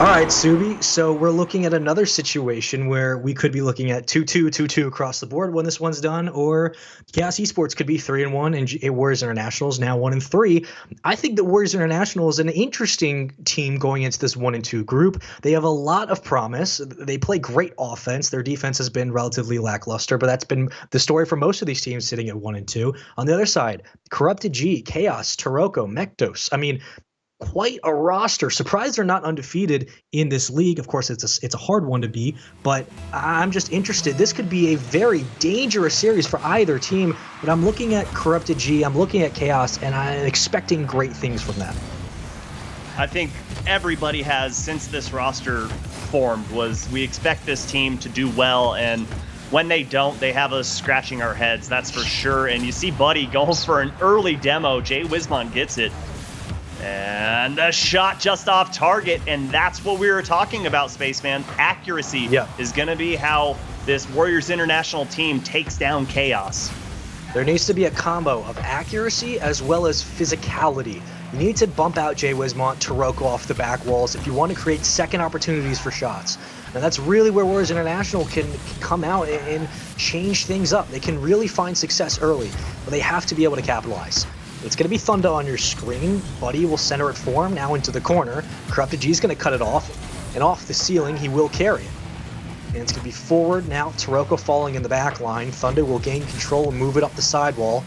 All right, Subi. So we're looking at another situation where we could be looking at 2-2, 2-2 across the board when this one's done, or Chaos Esports could be 3-1 and Warriors International is now 1-3. I think that Warriors International is an interesting team going into this 1-2 group. They have a lot of promise. They play great offense. Their defense has been relatively lackluster, but that's been the story for most of these teams sitting at 1-2. On the other side, Corrupted G, Chaos, Taroko, Mektos. I mean, quite a roster. Surprised they're not undefeated in this league. Of course, it's a hard one to be, but I'm just interested. This could be a very dangerous series for either team, but I'm looking at Corrupted G, I'm looking at Chaos, and I'm expecting great things from them. I think everybody has, since this roster formed, we expect this team to do well, and when they don't, they have us scratching our heads, that's for sure. And you see Buddy going for an early demo. Jay Wismont gets it. And a shot just off target, and that's what we were talking about, Spaceman. Accuracy is going to be how this Warriors International team takes down Chaos. There needs to be a combo of accuracy as well as physicality. You need to bump out Jay Wismont, Taroko off the back walls if you want to create second opportunities for shots. And that's really where Warriors International can come out and change things up. They can really find success early, but they have to be able to capitalize. It's going to be Thunder on your screen. Buddy will center it for him, now into the corner. Corrupted G is going to cut it off, and off the ceiling, he will carry it. And it's going to be forward now. Taroko falling in the back line. Thunder will gain control and move it up the sidewall.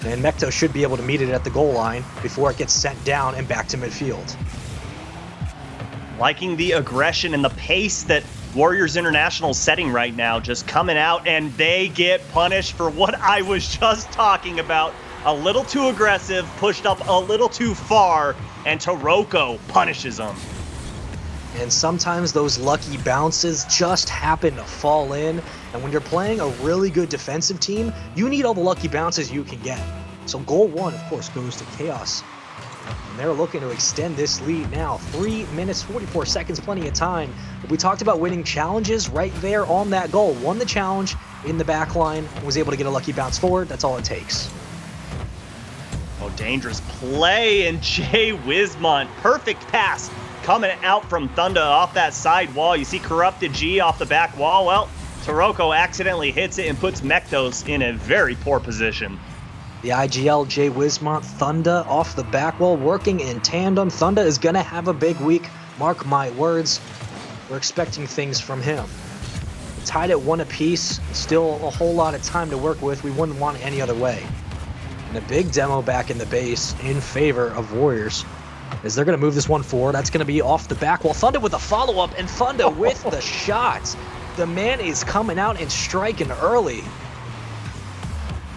And Mekto should be able to meet it at the goal line before it gets sent down and back to midfield. Liking the aggression and the pace that Warriors International is setting right now, just coming out, and they get punished for what I was just talking about. A little too aggressive, pushed up a little too far, and Taroko punishes them. And sometimes those lucky bounces just happen to fall in. And when you're playing a really good defensive team, you need all the lucky bounces you can get. So goal one, of course, goes to Chaos. And they're looking to extend this lead now. 3 minutes, 44 seconds, plenty of time. But we talked about winning challenges right there on that goal. Won the challenge in the back line, was able to get a lucky bounce forward. That's all it takes. Oh, dangerous play, and Jay Wismont, perfect pass coming out from Thunder off that side wall. You see Corrupted G off the back wall. Well, Taroko accidentally hits it and puts Mektos in a very poor position. The IGL, Jay Wismont, Thunder off the back wall, working in tandem. Thunder is going to have a big week, mark my words. We're expecting things from him. Tied at 1 apiece, still a whole lot of time to work with. We wouldn't want it any other way. And a big demo back in the base in favor of Warriors as they're going to move this one forward. That's going to be off the back wall. Thunder with a follow-up, and Thunder with the shots. The man is coming out and striking early.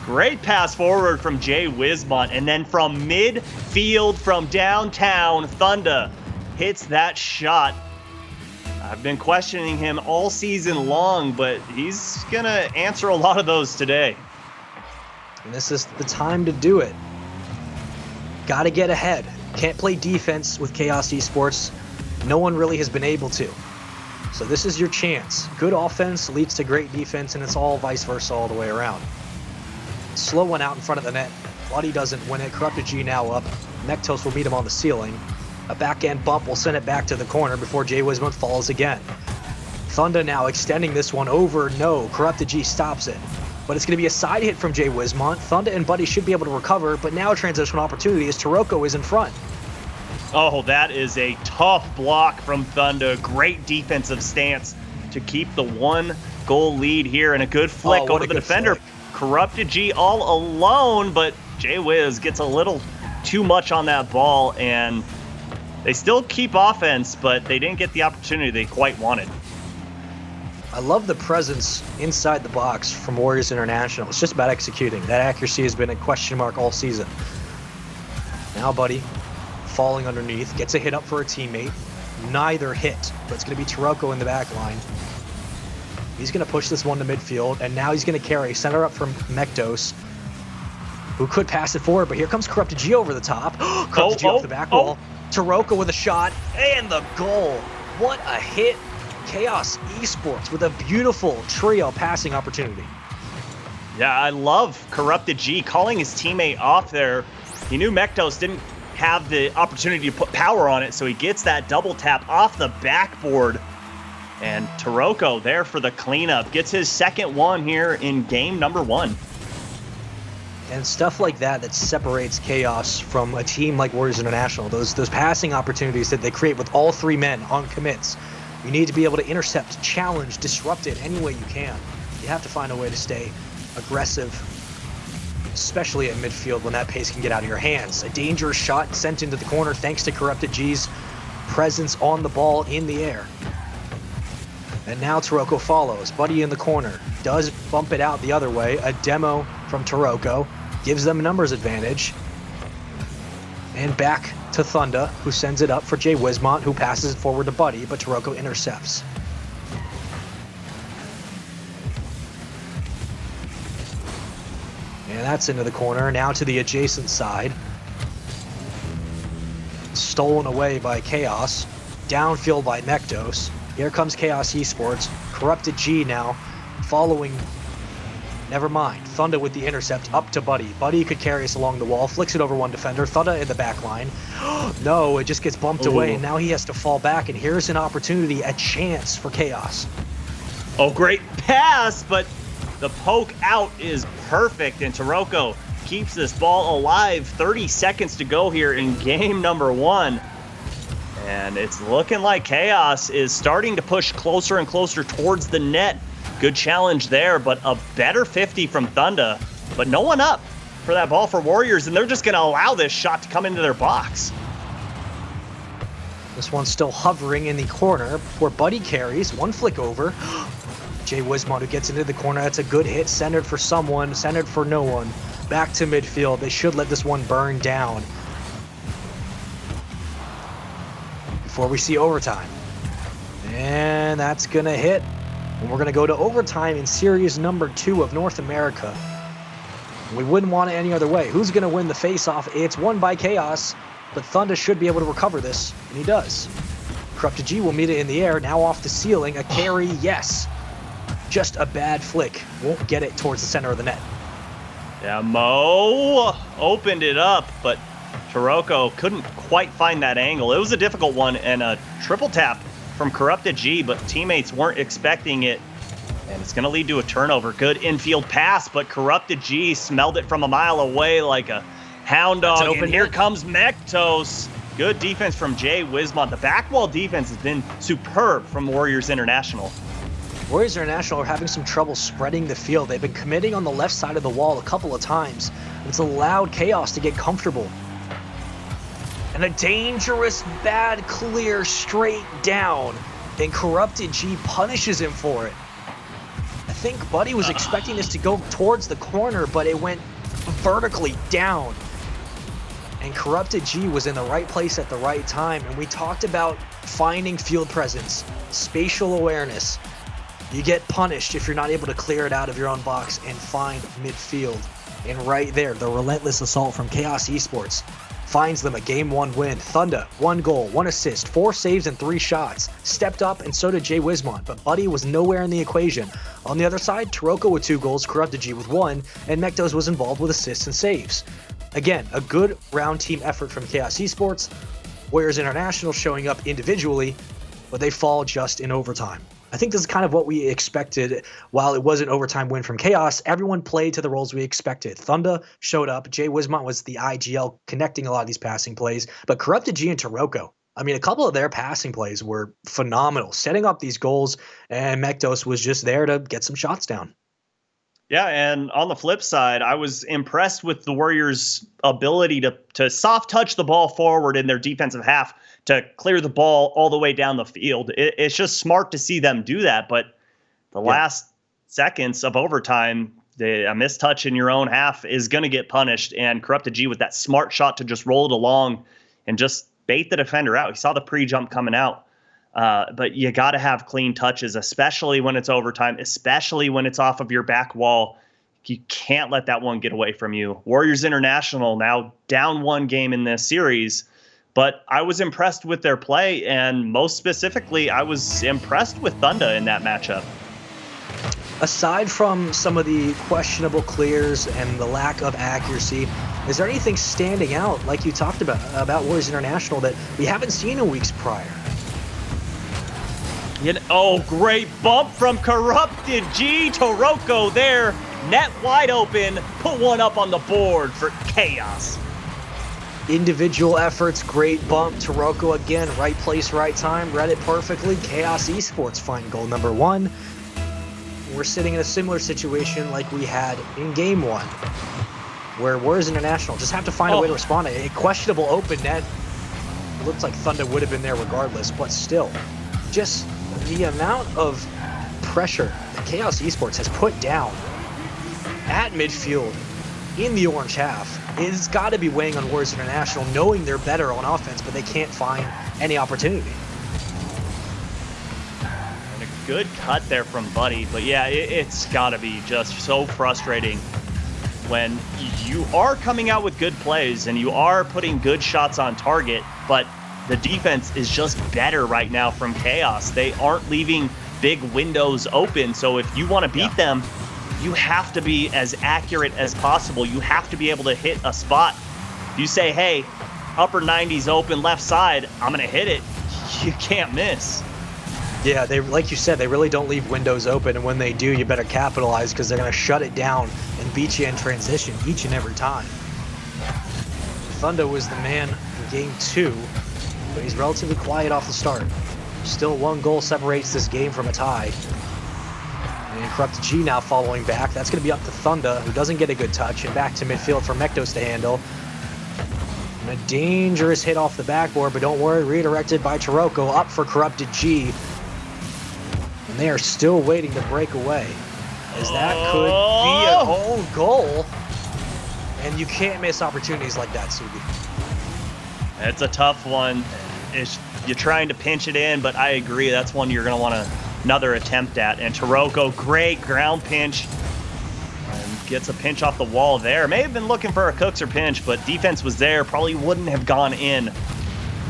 Great pass forward from Jay Wismont, and then from midfield from downtown, Thunder hits that shot. I've been questioning him all season long, but he's going to answer a lot of those today. And this is the time to do it. Got to get ahead. Can't play defense with Chaos Esports. No one really has been able to. So this is your chance. Good offense leads to great defense, and it's all vice versa all the way around. Slow one out in front of the net. Buddy doesn't win it. Corrupted G now up. Mektos will meet him on the ceiling. A backhand bump will send it back to the corner before Jay Wismont falls again. Thunder now extending this one over. No, Corrupted G stops it. But it's going to be a side hit from Jay Wismont. Thunder and Buddy should be able to recover, but now a transitional opportunity as Taroko is in front. Oh, that is a tough block from Thunder. Great defensive stance to keep the 1-goal lead here, and a good flick over the defender. Flick. Corrupted G all alone, but Jay Wiz gets a little too much on that ball, and they still keep offense, but they didn't get the opportunity they quite wanted. I love the presence inside the box from Warriors International. It's just about executing. That accuracy has been a question mark all season. Now Buddy falling underneath, gets a hit up for a teammate. Neither hit, but it's going to be Taroko in the back line. He's going to push this one to midfield, and now he's going to carry center up from Mektos, who could pass it forward, but here comes Corrupted G over the top. Corrupted G off the back wall. Taroko with a shot, and the goal. What a hit. Chaos Esports with a beautiful trio passing opportunity. Yeah, I love Corrupted G calling his teammate off there. He knew Mektos didn't have the opportunity to put power on it, so he gets that double tap off the backboard. And Taroko there for the cleanup. Gets his second one here in game number 1. And stuff like that separates Chaos from a team like Warriors International. Those passing opportunities that they create with all 3 men on commits. You need to be able to intercept, challenge, disrupt it any way you can. You have to find a way to stay aggressive, especially at midfield when that pace can get out of your hands. A dangerous shot sent into the corner thanks to Corrupted G's presence on the ball in the air. And now Taroko follows. Buddy in the corner. Does bump it out the other way. A demo from Taroko. Gives them a numbers advantage. And back to Thunda, who sends it up for Jay Wismont, who passes it forward to Buddy, but Taroko intercepts. And that's into the corner. Now to the adjacent side. Stolen away by Chaos. Downfield by Mektos. Here comes Chaos Esports. Corrupted G now following. Never mind. Thunda with the intercept up to Buddy. Buddy could carry us along the wall. Flicks it over one defender. Thunda in the back line. No, it just gets bumped away, and now he has to fall back. And here's an opportunity, a chance for Chaos. Oh, great pass, but the poke out is perfect, and Taroko keeps this ball alive. 30 seconds to go here in game number 1. And it's looking like Chaos is starting to push closer and closer towards the net. Good challenge there, but a better 50 from Thunda. But no one up for that ball for Warriors, and they're just going to allow this shot to come into their box. This one's still hovering in the corner where Buddy carries. One flick over. Jay Wismont who gets into the corner. That's a good hit. Centered for someone. Centered for no one. Back to midfield. They should let this one burn down before we see overtime. And that's going to hit. And we're going to go to overtime in series number 2 of North America. We wouldn't want it any other way. Who's going to win the face-off? It's won by Chaos, but Thunda should be able to recover this, and he does. Corrupted G will meet it in the air, now off the ceiling. A carry, yes. Just a bad flick. Won't get it towards the center of the net. Yeah, Mo opened it up, but Taroko couldn't quite find that angle. It was a difficult one, and a triple tap from Corrupted G, but teammates weren't expecting it, and it's going to lead to a turnover. Good infield pass, but Corrupted G smelled it from a mile away like a hound dog, and here comes Mektos. Good defense from Jay Wismont. The back wall defense has been superb from Warriors International. Warriors International are having some trouble spreading the field. They've been committing on the left side of the wall a couple of times. It's allowed Chaos to get comfortable. And a dangerous, bad clear straight down. And Corrupted G punishes him for it. I think Buddy was expecting this to go towards the corner, but it went vertically down. And Corrupted G was in the right place at the right time. And we talked about finding field presence, spatial awareness. You get punished if you're not able to clear it out of your own box and find midfield. And right there, the relentless assault from Chaos Esports finds them a Game 1 win. Thunda, 1 goal, 1 assist, 4 saves, and 3 shots. Stepped up, and so did Jay Wismont, but Buddy was nowhere in the equation. On the other side, Taroko with 2 goals, Corrupted G with 1, and Mektos was involved with assists and saves. Again, a good round team effort from Chaos Esports. Warriors International showing up individually, but they fall just in overtime. I think this is kind of what we expected. While it was an overtime win from Chaos, everyone played to the roles we expected. Thunda showed up. Jay Wismont was the IGL connecting a lot of these passing plays. But Corrupted G and Taroko, I mean, a couple of their passing plays were phenomenal, setting up these goals, and Mektos was just there to get some shots down. Yeah, and on the flip side, I was impressed with the Warriors' ability to soft touch the ball forward in their defensive half to clear the ball all the way down the field. It's just smart to see them do that, but the last seconds of overtime, a missed touch in your own half is going to get punished, and Corrupted G with that smart shot to just roll it along and just bait the defender out. He saw the pre-jump coming out. But you got to have clean touches, especially when it's overtime, especially when it's off of your back wall. You can't let that one get away from you. Warriors International now down 1 game in this series, but I was impressed with their play, and most specifically, I was impressed with Thunda in that matchup. Aside from some of the questionable clears and the lack of accuracy, Is there anything standing out, like you talked about Warriors International, that we haven't seen in weeks prior? Oh, great bump from Corrupted G. Toroko there. Net wide open. Put one up on the board for Chaos. Individual efforts, great bump. Toroko again, right place, right time. Read it perfectly. Chaos Esports find goal number 1. We're sitting in a similar situation like we had in game 1, where Warriors International just have to find a way to respond. A questionable open net. It looks like Thunder would have been there regardless, but still, just the amount of pressure that Chaos Esports has put down at midfield in the orange half is got to be weighing on Warriors International, knowing they're better on offense, but they can't find any opportunity. And a good cut there from Buddy, but yeah, it's got to be just so frustrating when you are coming out with good plays and you are putting good shots on target, but the defense is just better right now from Chaos. They aren't leaving big windows open, so if you want to beat them, you have to be as accurate as possible. You have to be able to hit a spot. If you say, hey, upper 90s open left side, I'm going to hit it, you can't miss. Yeah, they, like you said, they really don't leave windows open, and when they do, you better capitalize because they're going to shut it down and beat you in transition each and every time. Thunder was the man in game 2, but he's relatively quiet off the start. Still, 1 goal separates this game from a tie. And Corrupted G now following back. That's going to be up to Thunder, who doesn't get a good touch, and back to midfield for Mektos to handle. And a dangerous hit off the backboard, but don't worry, redirected by Toroko, up for Corrupted G. And they are still waiting to break away, as that could be an own goal. And you can't miss opportunities like that, Sugi. It's a tough one. You're trying to pinch it in, but I agree, that's one you're going to want another attempt at. And Toroko, great ground pinch. And gets a pinch off the wall there. May have been looking for a Cookser pinch, but defense was there. Probably wouldn't have gone in.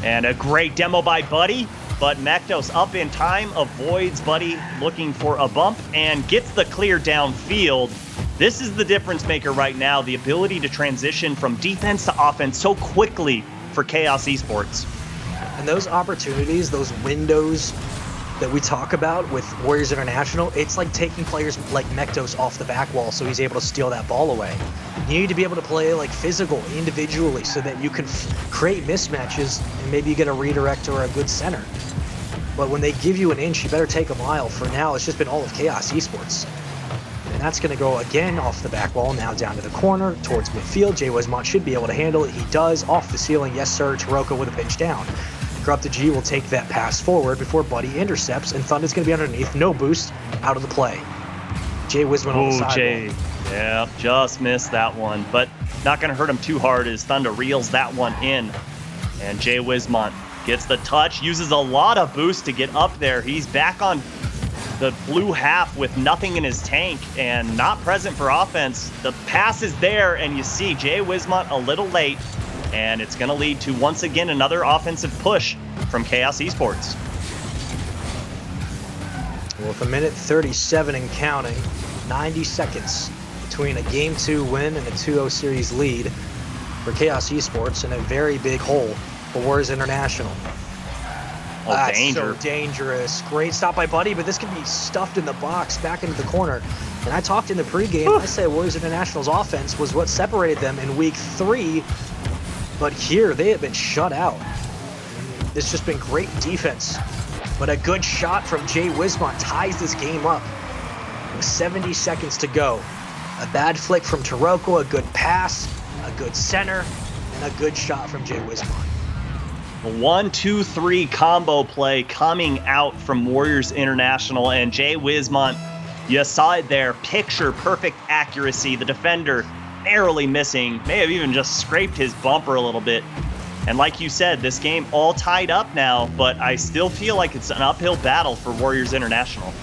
And a great demo by Buddy. But Mektos up in time, avoids Buddy looking for a bump, and gets the clear downfield. This is the difference maker right now, the ability to transition from defense to offense so quickly for Chaos Esports. And those opportunities, those windows that we talk about with Warriors International, it's like taking players like Mektos off the back wall so he's able to steal that ball away. You need to be able to play like physical, individually, so that you can create mismatches and maybe you get a redirect or a good center. But when they give you an inch, you better take a mile. For now, it's just been all of Chaos Esports. And that's going to go again off the back wall, now down to the corner, towards midfield. Jay Wismont should be able to handle it. He does, off the ceiling. Yes, sir, Toroko with a pinch down. Corrupted G will take that pass forward before Buddy intercepts, and Thunder's going to be underneath. No boost, out of the play. Jay Wismont on the sidewall. Jay. Yeah, just missed that one, but not going to hurt him too hard as Thunder reels that one in. And Jay Wismont gets the touch, uses a lot of boost to get up there. He's back on the blue half with nothing in his tank and not present for offense. The pass is there, and you see Jay Wismont a little late, and it's going to lead to, once again, another offensive push from Chaos Esports. Well, with 1:37 and counting, 90 seconds between a Game 2 win and a 2-0 series lead for Chaos Esports, and a very big hole for Warriors International. Oh, That's danger. so dangerous. Great stop by Buddy, but this could be stuffed in the box, back into the corner. And I talked in the pregame, I said Warriors International's offense was what separated them in week 3, but here they have been shut out. It's just been great defense. But a good shot from Jay Wismont ties this game up. With 70 seconds to go. A bad flick from Toroko, a good pass, a good center, and a good shot from Jay Wismont. A 1-2-3 combo play coming out from Warriors International, and Jay Wismont, you saw it there, picture perfect accuracy. The defender narrowly missing, may have even just scraped his bumper a little bit. And like you said, this game all tied up now, but I still feel like it's an uphill battle for Warriors International.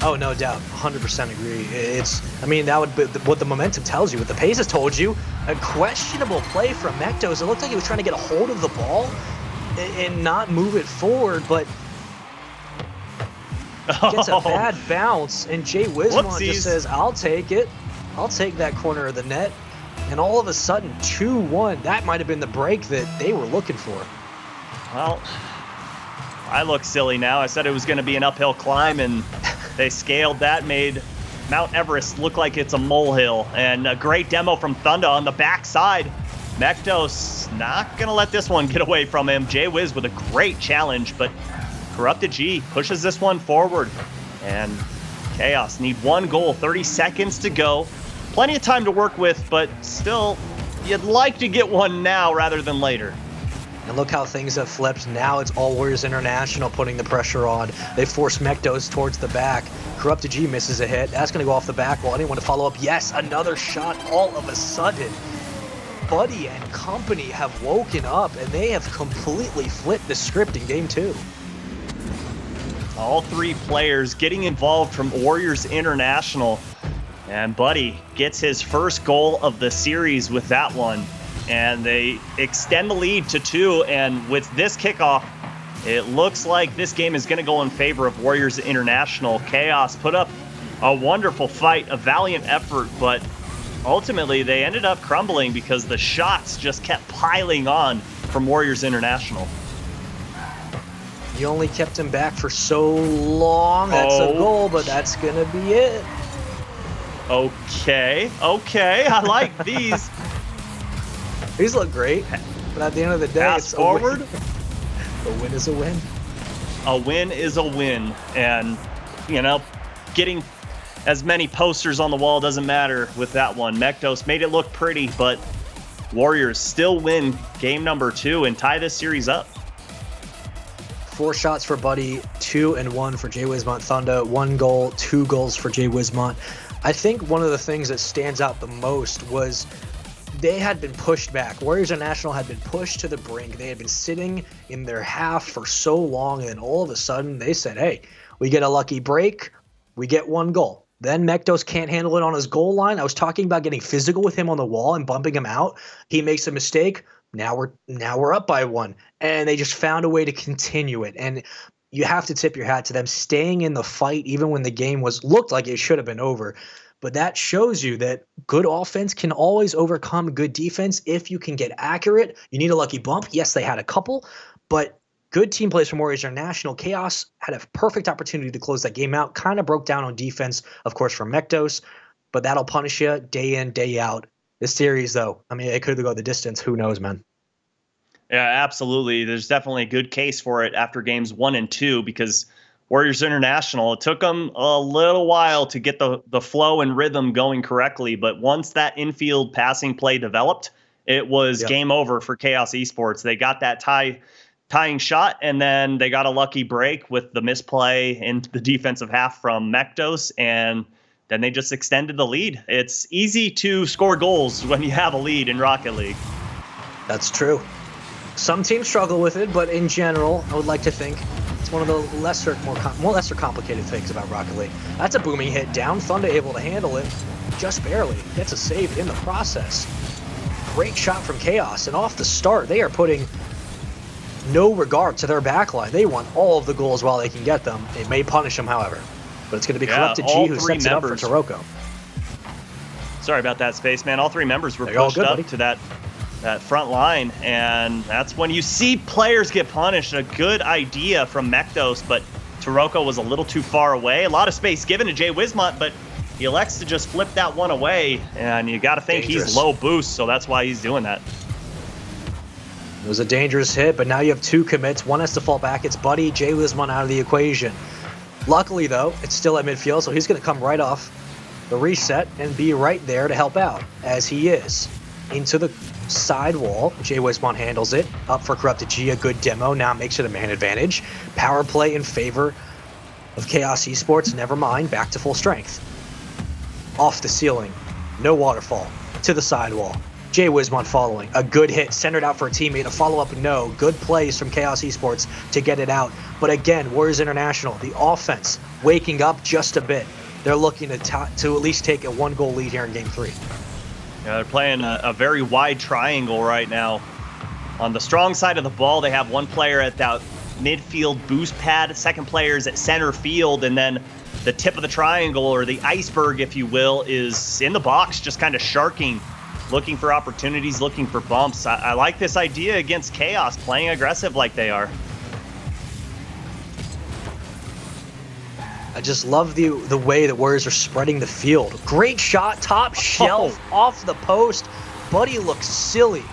Oh, no doubt. 100% agree. I mean, that would be what the momentum tells you. What the pace has told you. A questionable play from Mektos. It looked like he was trying to get a hold of the ball and not move it forward, but gets a bad bounce. And Jay Wismont just says, I'll take it. I'll take that corner of the net. And all of a sudden, 2-1. That might have been the break that they were looking for. Well, I look silly now. I said it was going to be an uphill climb, and they scaled that, made Mount Everest look like it's a molehill. And a great demo from Thunder on the backside. Mektos not going to let this one get away from him. Jaywiz with a great challenge, but Corrupted G pushes this one forward. And Chaos need one goal, 30 seconds to go. Plenty of time to work with, but still, you'd like to get one now rather than later. And look how things have flipped. Now it's all Warriors International putting the pressure on. They force Mektos towards the back. Corrupted G misses a hit. That's going to go off the back wall. Anyone to follow up? Yes, another shot all of a sudden. Buddy and company have woken up, and they have completely flipped the script in Game 2. All three players getting involved from Warriors International. And Buddy gets his first goal of the series with that one. And they extend the lead to 2. And with this kickoff, it looks like this game is going to go in favor of Warriors International. Chaos put up a wonderful fight, a valiant effort, but ultimately they ended up crumbling because the shots just kept piling on from Warriors International. You only kept him back for so long. That's a goal, but that's going to be it. Okay, I like these. These look great, but at the end of the day, Pass it's forward. A win is a win. A win is a win, and getting as many posters on the wall doesn't matter with that one. Mektos made it look pretty, but Warriors still win game number 2 and tie this series up. 4 shots for Buddy, 2 and 1 for Jaywiz Thunder, 1 goal, 2 goals for Jaywiz. I think one of the things that stands out the most was they had been pushed back. Warriors International had been pushed to the brink. They had been sitting in their half for so long, and then all of a sudden they said, hey, we get a lucky break, we get 1 goal. Then Mektos can't handle it on his goal line. I was talking about getting physical with him on the wall and bumping him out. He makes a mistake. Now we're up by 1, and they just found a way to continue it. And you have to tip your hat to them staying in the fight even when the game looked like it should have been over. But that shows you that good offense can always overcome good defense if you can get accurate. You need a lucky bump. Yes, they had a couple, but good team plays from Warriors International. Chaos had a perfect opportunity to close that game out. Kind of broke down on defense, of course, from Mektos, but that'll punish you day in, day out. This series, though, I mean, it could go the distance. Who knows, man? Yeah, absolutely. There's definitely a good case for it after games 1 and 2 because Warriors International, it took them a little while to get the flow and rhythm going correctly. But once that infield passing play developed, it was game over for Chaos Esports. They got that tying shot, and then they got a lucky break with the misplay in the defensive half from Mektos, and then they just extended the lead. It's easy to score goals when you have a lead in Rocket League. That's true. Some teams struggle with it, but in general, I would like to think it's one of the lesser complicated things about Rocket League. That's a booming hit down. Thunder able to handle it, just barely. Gets a save in the process. Great shot from Chaos, and off the start, they are putting no regard to their backline. They want all of the goals while they can get them. It may punish them, however. But it's going to be Corrupted G who sets it up for Taroko. Sorry about that, Spaceman. All 3 members were pushed up to that front line, and that's when you see players get punished. A good idea from Mektos, but Taroko was a little too far away. A lot of space given to Jaywiz, but he elects to just flip that one away, and you got to think he's low boost, so that's why he's doing that. It was a dangerous hit, but now you have 2 commits. One has to fall back. It's Buddy, Jaywiz out of the equation. Luckily, though, it's still at midfield, so he's going to come right off the reset and be right there to help out, as he is. Into the side wall, Jaywiz handles it. Up for Corrupted G, a good demo. Now makes it a man advantage. Power play in favor of Chaos Esports. Never mind, back to full strength. Off the ceiling, no waterfall. To the side wall. Jaywiz following. A good hit, centered out for a teammate. A follow-up, no. Good plays from Chaos Esports to get it out. But again, Warriors International, the offense, waking up just a bit. They're looking to at least take a 1-goal lead here in Game 3. Yeah, they're playing a very wide triangle right now. On the strong side of the ball, they have one player at that midfield boost pad. Second player is at center field, and then the tip of the triangle, or the iceberg, if you will, is in the box, just kind of sharking looking for opportunities, looking for bumps. I like this idea against Chaos, playing aggressive like they are. I just love the way the Warriors are spreading the field. Great shot, top shelf, off the post. Buddy looks silly,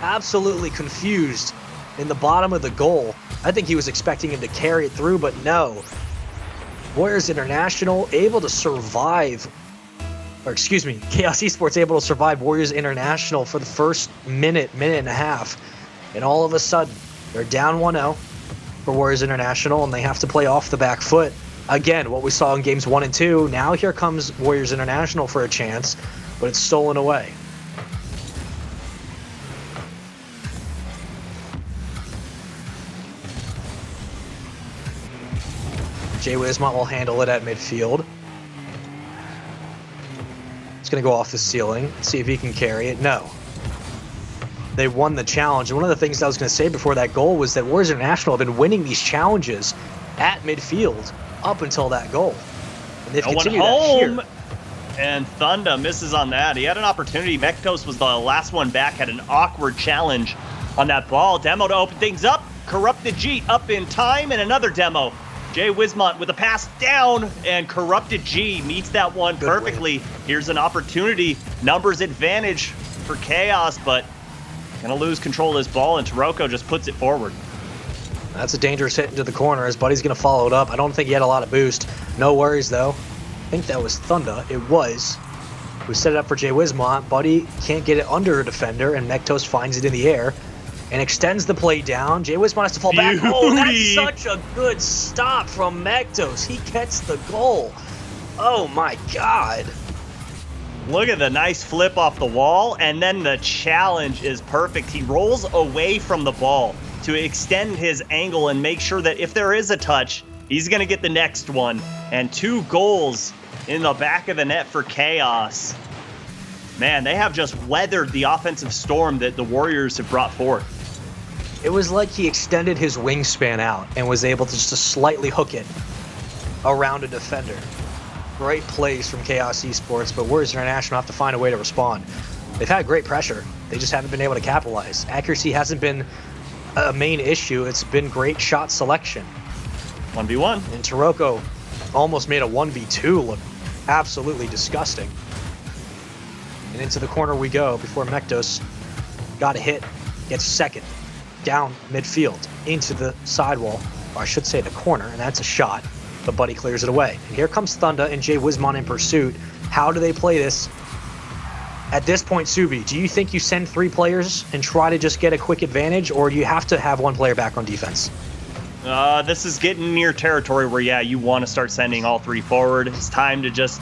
absolutely confused in the bottom of the goal. I think he was expecting him to carry it through, but no. Warriors International able to survive, or excuse me, Chaos Esports able to survive Warriors International for the first minute and a half. And all of a sudden, they're down 1-0 for Warriors International, and they have to play off the back foot. Again, what we saw in games 1 and 2. Now here comes Warriors International for a chance, but it's stolen away. Jay Wismont will handle it at midfield. It's going to go off the ceiling. See if he can carry it. No. They won the challenge. And one of the things I was going to say before that goal was that Warriors International have been winning these challenges at midfield up until that goal. And they've continued that here. And Thunda misses on that. He had an opportunity. Mektos was the last one back, had an awkward challenge on that ball. Demo to open things up. Corrupted G up in time, and another demo. Jay Wismont with a pass down, and Corrupted G meets that one perfectly. Here's an opportunity. Numbers advantage for Chaos, but gonna lose control of this ball, and Taroko just puts it forward. That's a dangerous hit into the corner. His buddy's going to follow it up. I don't think he had a lot of boost. No worries, though. I think that was Thunda. It was. We set it up for Jay Wismont. Buddy can't get it under a defender, and Mektos finds it in the air and extends the play down. Jay Wismont has to fall back. Oh, that's such a good stop from Mektos. He gets the goal. Oh, my God. Look at the nice flip off the wall, and then the challenge is perfect. He rolls away from the ball to extend his angle and make sure that if there is a touch, he's going to get the next one. And 2 goals in the back of the net for Chaos. Man, they have just weathered the offensive storm that the Warriors have brought forth. It was like he extended his wingspan out and was able to just slightly hook it around a defender. Great plays from Chaos Esports, but Warriors International have to find a way to respond. They've had great pressure. They just haven't been able to capitalize. Accuracy hasn't been a main issue. It's been great shot selection. 1v1. And Taroko almost made a 1v2 look absolutely disgusting. And into the corner we go before Mektos got a hit, gets second, down midfield, into the sidewall, or I should say the corner, and that's a shot, but Buddy clears it away. And here comes Thunda and Jay Wismont in pursuit. How do they play this? At this point, Subi, do you think you send 3 players and try to just get a quick advantage, or do you have to have 1 player back on defense? This is getting near territory where, yeah, you want to start sending all 3 forward. It's time to just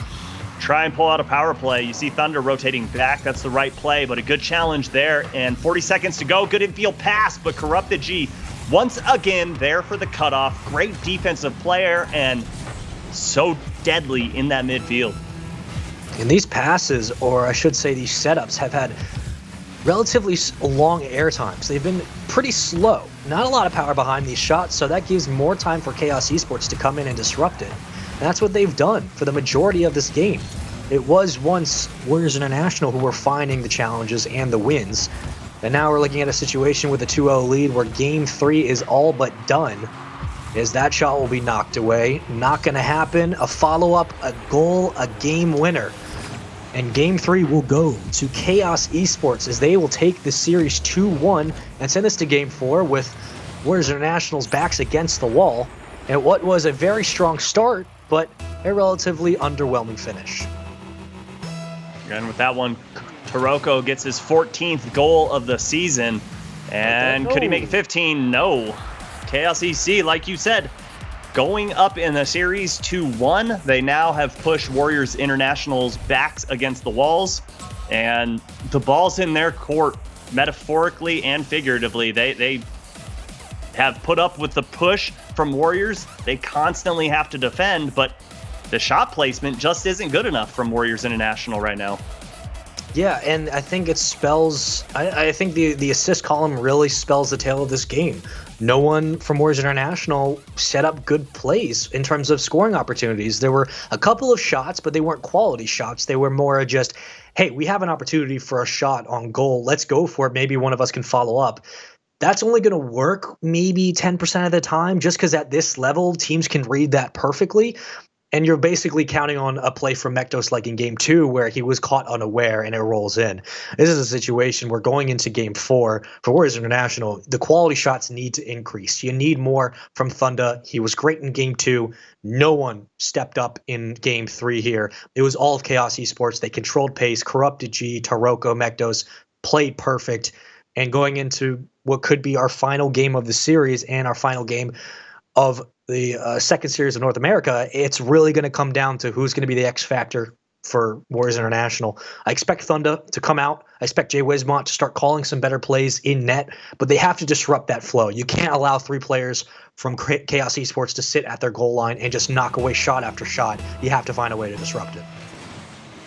try and pull out a power play. You see Thunder rotating back. That's the right play, but a good challenge there. And 40 seconds to go. Good infield pass, but Corrupted G once again there for the cutoff. Great defensive player and so deadly in that midfield. And these passes, or I should say these setups, have had relatively long air times. They've been pretty slow. Not a lot of power behind these shots, so that gives more time for Chaos Esports to come in and disrupt it. And that's what they've done for the majority of this game. It was once Warriors International who were finding the challenges and the wins. And now we're looking at a situation with a 2-0 lead where Game 3 is all but done, as that shot will be knocked away. Not going to happen. A follow-up, a goal, a game winner. And Game 3 will go to Chaos Esports as they will take the series 2-1 and send this to Game 4 with Warriors International's backs against the wall. And what was a very strong start, but a relatively underwhelming finish. And with that one, Taroko gets his 14th goal of the season. And could he make it 15? No. Chaos EC, like you said, going up in the series 2-1. They now have pushed Warriors International's backs against the walls. And the ball's in their court, metaphorically and figuratively. They have put up with the push from Warriors. They constantly have to defend, but the shot placement just isn't good enough from Warriors International right now. Yeah, and I think it spells... I think the assist column really spells the tale of this game. No one from Warriors International set up good plays in terms of scoring opportunities. There were a couple of shots, but they weren't quality shots. They were more just, hey, we have an opportunity for a shot on goal. Let's go for it. Maybe one of us can follow up. That's only going to work maybe 10% of the time, just because at this level, teams can read that perfectly. And you're basically counting on a play from Mektos like in game 2 where he was caught unaware and it rolls in. This is a situation where going into game 4 for Warriors International, the quality shots need to increase. You need more from Thunder. He was great in game 2. No one stepped up in game 3 here. It was all of Chaos Esports. They controlled pace. Corrupted G, Taroko, Mektos played perfect. And going into what could be our final game of the series and our final game of the second series of North America, it's really going to come down to who's going to be the X factor for Warriors International. I expect Thunder to come out. I expect Jay Wismont to start calling some better plays in net, but they have to disrupt that flow. You can't allow 3 players from Chaos Esports to sit at their goal line and just knock away shot after shot. You have to find a way to disrupt it.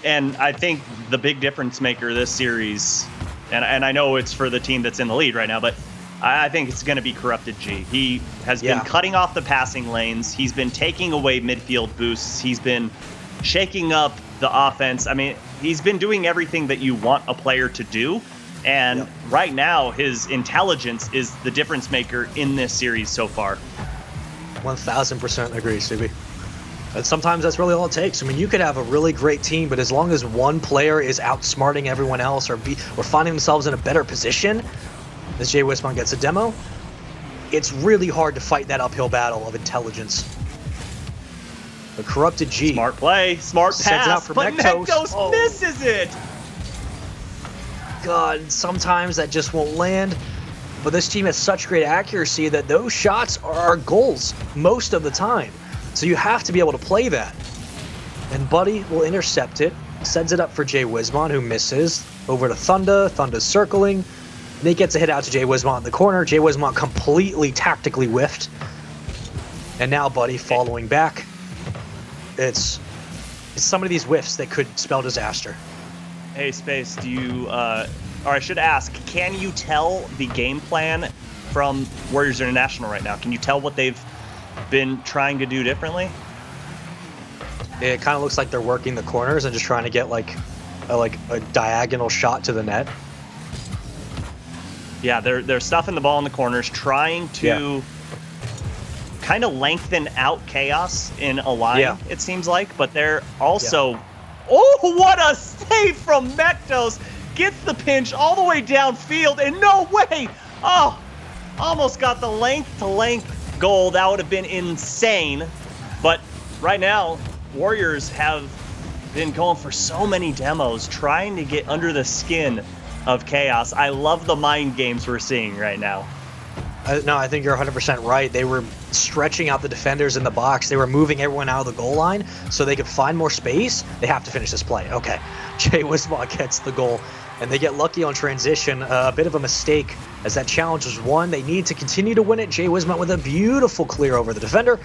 And I think the big difference maker this series, and I know it's for the team that's in the lead right now, but I think it's going to be Corrupted G. He has been cutting off the passing lanes. He's been taking away midfield boosts. He's been shaking up the offense. I mean, he's been doing everything that you want a player to do. And right now, his intelligence is the difference maker in this series so far. 1,000% agree, CB. And sometimes that's really all it takes. I mean, you could have a really great team, but as long as one player is outsmarting everyone else or finding themselves in a better position, as Jay Wismont gets a demo, it's really hard to fight that uphill battle of intelligence. The Corrupted G. Smart play, smart pass, it out for but Mektos misses it. God, sometimes that just won't land. But this team has such great accuracy that those shots are goals most of the time. So you have to be able to play that. And Buddy will intercept it, sends it up for Jay Wismont, who misses. Over to Thunder. Thunder's circling. Nate gets a hit out to Jay Wismont in the corner. Jay Wismont completely tactically whiffed. And now Buddy following back. It's some of these whiffs that could spell disaster. Hey, Space, do you, or I should ask, can you tell the game plan from Warriors International right now? Can you tell what they've been trying to do differently? It kind of looks like they're working the corners and just trying to get like a diagonal shot to the net. Yeah, they're stuffing the ball in the corners, trying to kind of lengthen out Chaos in a line, it seems like. But they're also... Oh, what a save from Mektos! Gets the pinch all the way downfield, and no way! Oh, almost got the length-to-length goal. That would have been insane. But right now, Warriors have been going for so many demos, trying to get under the skin of Chaos. I love the mind games we're seeing right now. No, I think you're 100% right. They were stretching out the defenders in the box. They were moving everyone out of the goal line so they could find more space. They have to finish this play. Okay. Jay Wismont gets the goal, and they get lucky on transition. A bit of a mistake as that challenge was won. They need to continue to win it. Jay Wismont with a beautiful clear over the defender,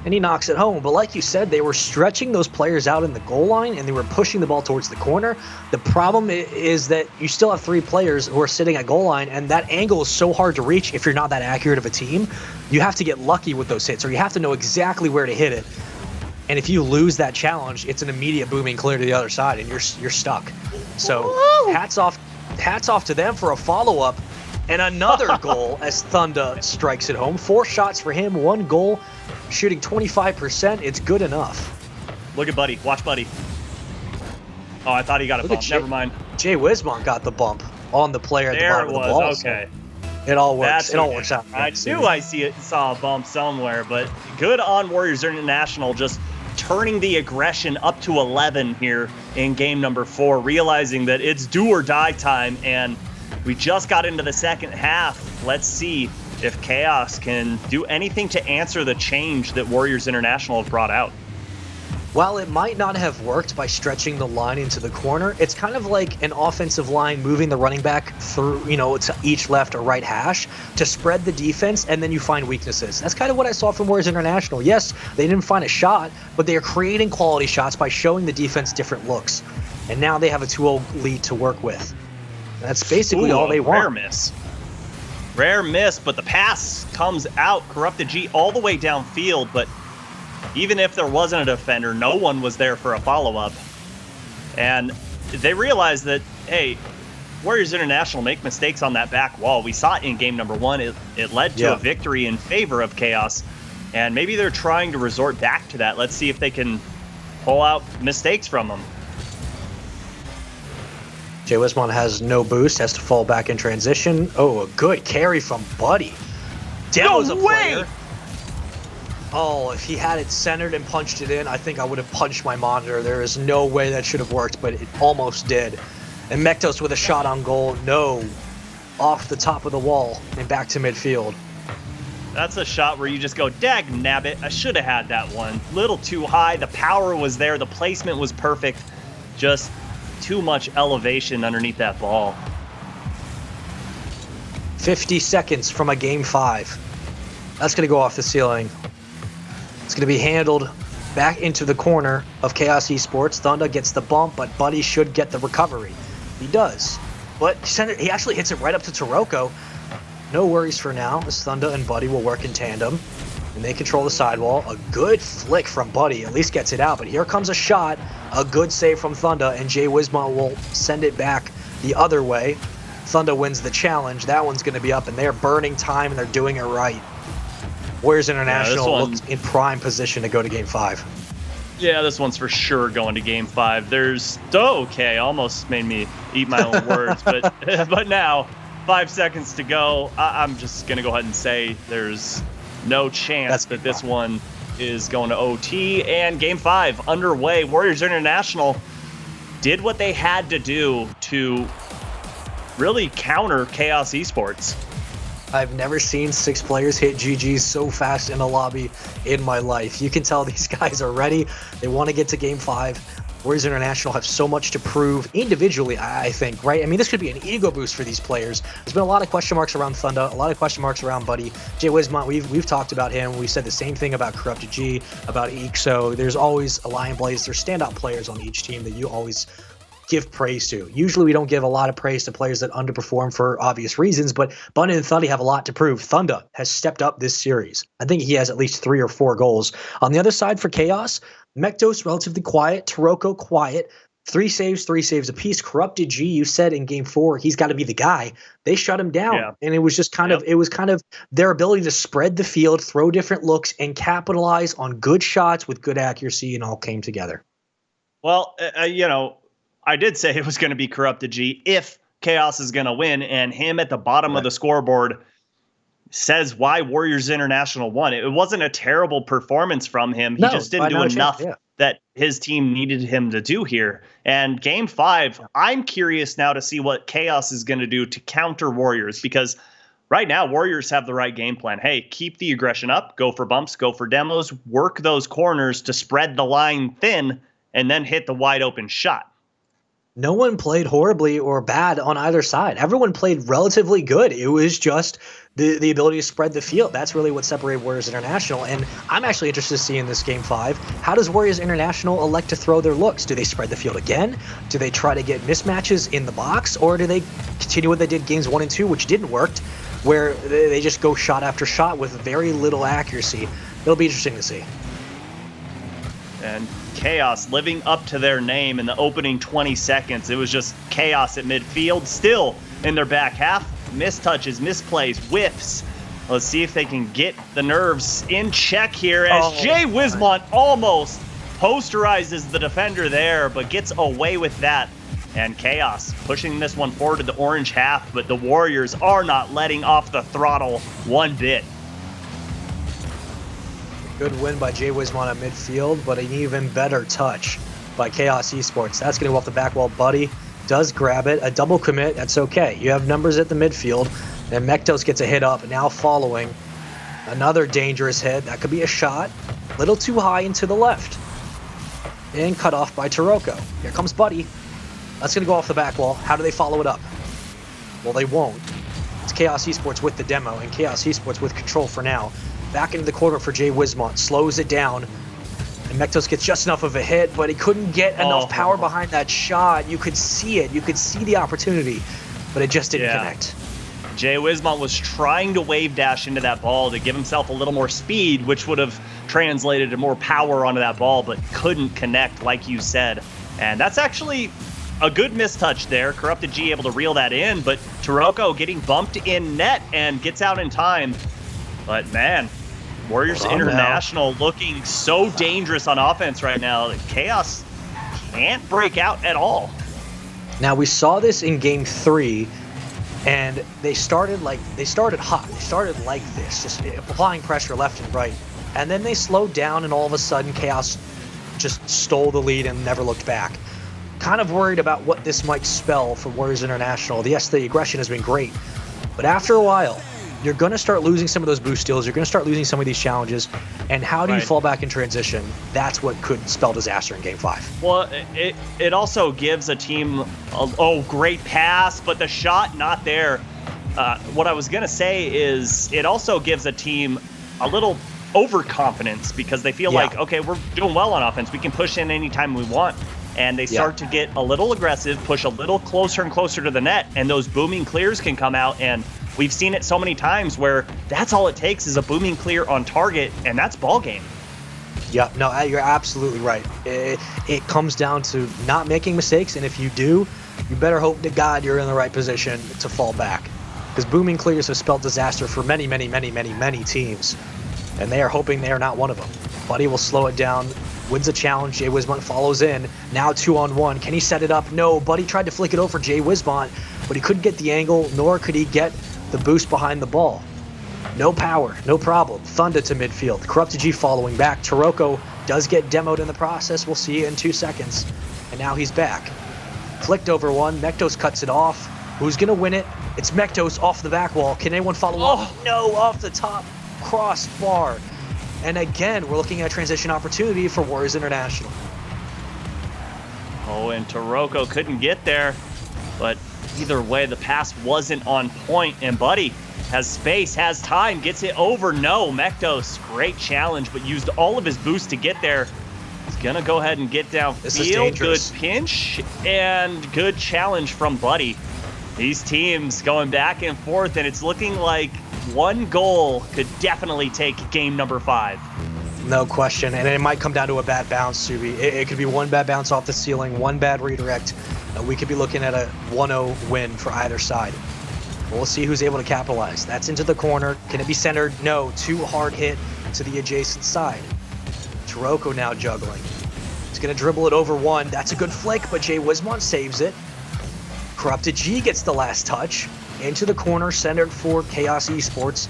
and he knocks it home. But like you said, they were stretching those players out in the goal line, and they were pushing the ball towards the corner. The problem is that you still have 3 players who are sitting at goal line, and that angle is so hard to reach if you're not that accurate of a team. You have to get lucky with those hits, or you have to know exactly where to hit it. And if you lose that challenge, it's an immediate booming clear to the other side, and you're stuck. So hats off to them for a follow-up. And another goal as Thunder strikes it home. 4 shots for him, 1 goal, shooting 25%. It's good enough. Look at Buddy. Watch Buddy. Oh, I thought he got a bump. Never mind. Jay Wismont got the bump on the player at the bottom of the ball. There it was. Okay. So it all works. It all works out. I knew I saw a bump somewhere, but good on Warriors International, just turning the aggression up to 11 here in game number 4, realizing that it's do or die time, and we just got into the second half. Let's see if Chaos can do anything to answer the change that Warriors International have brought out. While it might not have worked by stretching the line into the corner, it's kind of like an offensive line moving the running back through, to each left or right hash to spread the defense, and then you find weaknesses. That's kind of what I saw from Warriors International. Yes, they didn't find a shot, but they are creating quality shots by showing the defense different looks. And now they have a 2-0 lead to work with. That's basically all they want. Rare miss, but the pass comes out. Corrupted G all the way downfield, but even if there wasn't a defender, no one was there for a follow-up. And they realize that, hey, Warriors International make mistakes on that back wall. We saw it in game number 1. It led to a victory in favor of Chaos, and maybe they're trying to resort back to that. Let's see if they can pull out mistakes from them. Jay Wismont has no boost, has to fall back in transition. Oh, a good carry from Buddy. Demo's a player. Oh, if he had it centered and punched it in, I think I would have punched my monitor. There is no way that should have worked, but it almost did. And Mektos with a shot on goal. No. Off the top of the wall and back to midfield. That's a shot where you just go, dag nabbit, I should have had that one. Little too high. The power was there. The placement was perfect. Just too much elevation underneath that ball. 50 seconds from a game 5. That's going to go off the ceiling. It's going to be handled back into the corner of Chaos Esports. Thunder gets the bump, but Buddy should get the recovery. He does. But he actually hits it right up to Taroko. No worries for now, as Thunder and Buddy will work in tandem. And they control the sidewall. A good flick from Buddy, at least gets it out. But here comes a shot. A good save from Thunder, and Jay Wismont will send it back the other way. Thunder wins the challenge. That one's going to be up, and they're burning time, and they're doing it right. Warriors International looks in prime position to go to Game 5. Yeah, this one's for sure going to Game 5. There's... okay, almost made me eat my own words, but but now, 5 seconds to go. I'm just going to go ahead and say there's no chance that this one is going to OT. And Game 5 underway. Warriors International did what they had to do to really counter Chaos Esports. I've never seen 6 players hit GGs so fast in a lobby in my life. You can tell these guys are ready. They want to get to Game 5. Warriors International have so much to prove individually, I think, right? I mean, this could be an ego boost for these players. There's been a lot of question marks around Thunder, a lot of question marks around Buddy. Jay Wismont, we've talked about him. We said the same thing about Corrupted G, about Ixo. There's always a Lion Blaze. There's standout players on each team that you always give praise to. Usually we don't give a lot of praise to players that underperform for obvious reasons, but Bunny and Thunder have a lot to prove. Thunder has stepped up this series. I think he has at least 3 or 4 goals. On the other side for Chaos, Mektos relatively quiet, Taroko quiet, 3 saves apiece. Corrupted G, you said in Game 4, he's got to be the guy. They shut him down, and it was just kind of their ability to spread the field, throw different looks, and capitalize on good shots with good accuracy, and all came together. Well, I did say it was going to be Corrupted G if Chaos is going to win, and him at the bottom of the scoreboard says why Warriors International won. It wasn't a terrible performance from him. He just didn't do enough that his team needed him to do here. And Game 5, I'm curious now to see what Chaos is going to do to counter Warriors, because right now Warriors have the right game plan. Hey, keep the aggression up, go for bumps, go for demos, work those corners to spread the line thin, and then hit the wide open shot. No one played horribly or bad on either side. Everyone played relatively good. It was just the ability to spread the field. That's really what separated Warriors International. And I'm actually interested to see in this Game 5, how does Warriors International elect to throw their looks? Do they spread the field again? Do they try to get mismatches in the box? Or do they continue what they did Games 1 and 2, which didn't work, where they just go shot after shot with very little accuracy? It'll be interesting to see. And Chaos living up to their name in the opening 20 seconds. It was just chaos at midfield, still in their back half. Mistouches, misplays, whiffs. Let's see if they can get the nerves in check here as Jay Wismont almost posterizes the defender there, but gets away with that. And Chaos pushing this one forward to the orange half, but the Warriors are not letting off the throttle one bit. Good win by Jay Wismont at midfield, but an even better touch by Chaos Esports. That's going to go off the back wall. Buddy does grab it. A double commit, that's okay. You have numbers at the midfield, and Mektos gets a hit up, now following. Another dangerous hit. That could be a shot. A little too high and to the left. And cut off by Taroko. Here comes Buddy. That's going to go off the back wall. How do they follow it up? Well, they won't. It's Chaos Esports with the demo, and Chaos Esports with control for now. Back into the corner for Jay Wismont. Slows it down. And Mektos gets just enough of a hit, but he couldn't get enough power behind that shot. You could see it. You could see the opportunity, but it just didn't connect. Jay Wismont was trying to wave dash into that ball to give himself a little more speed, which would have translated to more power onto that ball, but couldn't connect, like you said. And that's actually a good mistouch there. Corrupted G able to reel that in, but Taroko getting bumped in net and gets out in time. But man, Warriors International looking so dangerous on offense right now that Chaos can't break out at all. Now we saw this in game 3, and they started hot. They started like this, just applying pressure left and right. And then they slowed down, and all of a sudden Chaos just stole the lead and never looked back. Kind of worried about what this might spell for Warriors International. Yes, the aggression has been great, but after a while, you're going to start losing some of those boost steals. You're going to start losing some of these challenges. And how do you fall back in transition? That's what could spell disaster in Game 5. Well, it also gives a team, great pass, but the shot not there. What I was going to say is it also gives a team a little overconfidence because they feel like, okay, we're doing well on offense. We can push in anytime we want. And they start to get a little aggressive, push a little closer and closer to the net, and those booming clears can come out. And we've seen it so many times where that's all it takes is a booming clear on target, and that's ball game. Yeah, no, you're absolutely right. It comes down to not making mistakes, and if you do, you better hope to God you're in the right position to fall back. Because booming clears have spelled disaster for many, many, many, many, many teams, and they are hoping they are not one of them. Buddy will slow it down, wins a challenge. Jay Wismont follows in. Now 2-on-1. Can he set it up? No. Buddy tried to flick it over Jay Wismont, but he couldn't get the angle, nor could he get the boost behind the ball. No power, no problem. Thunder to midfield. Corrupted G following back. Taroko does get demoed in the process. We'll see in 2 seconds. And now he's back. Flicked over one. Mektos cuts it off. Who's going to win it? It's Mektos off the back wall. Can anyone follow up? No, off the top crossbar. And again, we're looking at a transition opportunity for Warriors International. Oh, and Taroko couldn't get there. But either way, the pass wasn't on point. And Buddy has space, has time, gets it over. No, Mektos, great challenge, but used all of his boost to get there. He's going to go ahead and get downfield. This is dangerous. Good pinch and good challenge from Buddy. These teams going back and forth, and it's looking like one goal could definitely take game number 5. No question, and it might come down to a bad bounce, Subi. It could be one bad bounce off the ceiling, one bad redirect, and we could be looking at a 1-0 win for either side. We'll see who's able to capitalize. That's into the corner. Can it be centered? No. Too hard hit to the adjacent side. Taroko now juggling. He's going to dribble it over one. That's a good flick, but Jay Wismont saves it. Corrupted G gets the last touch. Into the corner, centered for Chaos Esports.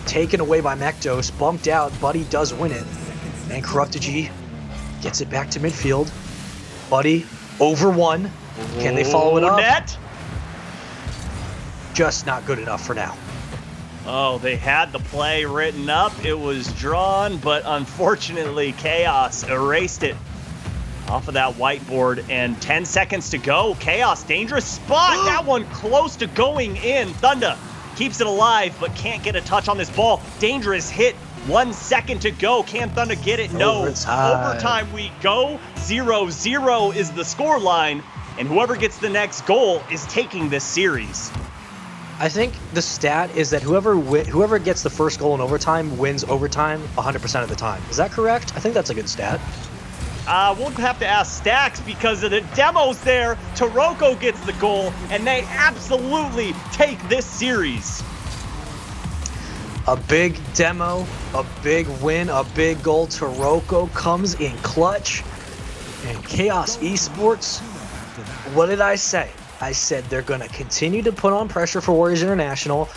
Taken away by Mektos, bumped out. Buddy does win it. And Corrupted G gets it back to midfield. Buddy over one. Can they follow it up? Net. Just not good enough for now. Oh, they had the play written up. It was drawn, but unfortunately, Chaos erased it off of that whiteboard. And 10 seconds to go. Chaos, dangerous spot. That one close to going in. Thunder keeps it alive, but can't get a touch on this ball. Dangerous hit. 1 second to go. Can Thunder get it? No. Overtime we go. 0-0 is the score line. And whoever gets the next goal is taking this series. I think the stat is that whoever gets the first goal in overtime wins overtime 100% of the time. Is that correct? I think that's a good stat. We'll have to ask Stacks because of the demos there. Taroko gets the goal, and they absolutely take this series. A big demo, a big win, a big goal. Taroko comes in clutch. And Chaos Esports, what did I say? I said they're going to continue to put on pressure for Warriors International.